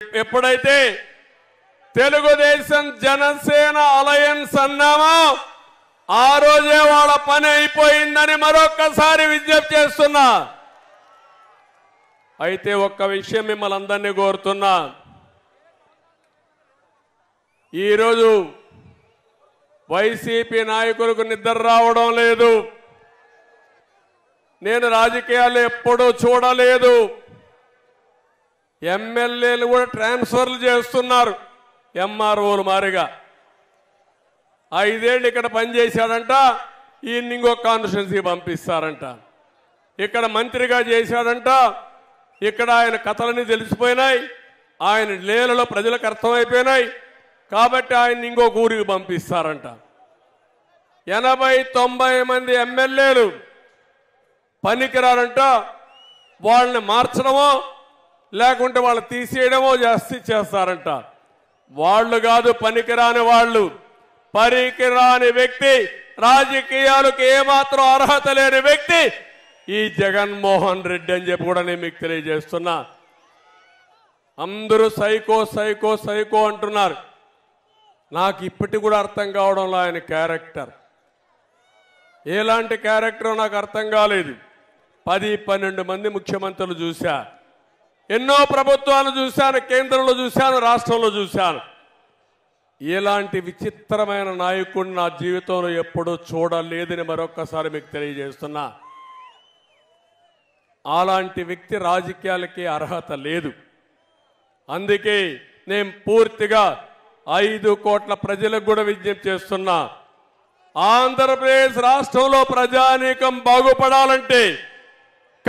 ఎప్పుడైతే తెలుగుదేశం జనసేన అలయన్స్ అన్నామో ఆ రోజే వాళ్ళ పని అయిపోయిందని మరొక్కసారి విజ్ఞప్తి చేస్తున్నా. అయితే ఒక్క విషయం మిమ్మల్ని అందరినీ కోరుతున్నా. ఈరోజు వైసీపీ నాయకులకు నిద్ర రావడం లేదు. నేను రాజకీయాలు ఎప్పుడూ చూడలేదు. ఎమ్మెల్యేలు కూడా ట్రాన్స్ఫర్లు చేస్తున్నారు ఎంఆర్ఓలు మారిగా. 5 ఏళ్ళు ఇక్కడ పనిచేశాడంట, ఈయన ఇంకో కాన్స్టిట్యున్సీ పంపిస్తారంట. ఇక్కడ మంత్రిగా చేశాడంట, ఇక్కడ ఆయన కథలన్నీ తెలిసిపోయినాయి, ఆయన లీలలో ప్రజలకు అర్థమైపోయినాయి కాబట్టి ఆయన ఇంకొక ఊరికి పంపిస్తారంట. 80-90 మంది ఎమ్మెల్యేలు పనికిరారంట. వాళ్ళని మార్చడమో లేకుంటే వాళ్ళు తీసేయడమో చేస్తారంట. వాళ్ళు కాదు పనికిరాని వాళ్ళు. పనికిరాని వ్యక్తి, రాజకీయాలకు ఏమాత్రం అర్హత లేని వ్యక్తి ఈ జగన్మోహన్ రెడ్డి అని చెప్పి కూడా నేను మీకు తెలియజేస్తున్నా. అందరూ సైకో సైకో సైకో అంటున్నారు. నాకు ఇప్పటికి కూడా అర్థం కావడంలో ఆయన క్యారెక్టర్ ఎలాంటి క్యారెక్టర్ నాకు అర్థం కాలేదు. 10-12 మంది ముఖ్యమంత్రులు చూశా, ఎన్నో ప్రభుత్వాలు చూశాను, కేంద్రంలో చూశాను, రాష్ట్రంలో చూశాను. ఇలాంటి విచిత్రమైన నాయకుడిని నా జీవితంలో ఎప్పుడూ చూడలేదని మరొక్కసారి మీకు తెలియజేస్తున్నా. అలాంటి వ్యక్తి రాజకీయాలకి అర్హత లేదు. అందుకే నేను పూర్తిగా 5 కోట్ల ప్రజలకు కూడా విజ్ఞప్తి చేస్తున్నా. ఆంధ్రప్రదేశ్ రాష్ట్రంలో ప్రజానీకం బాగుపడాలంటే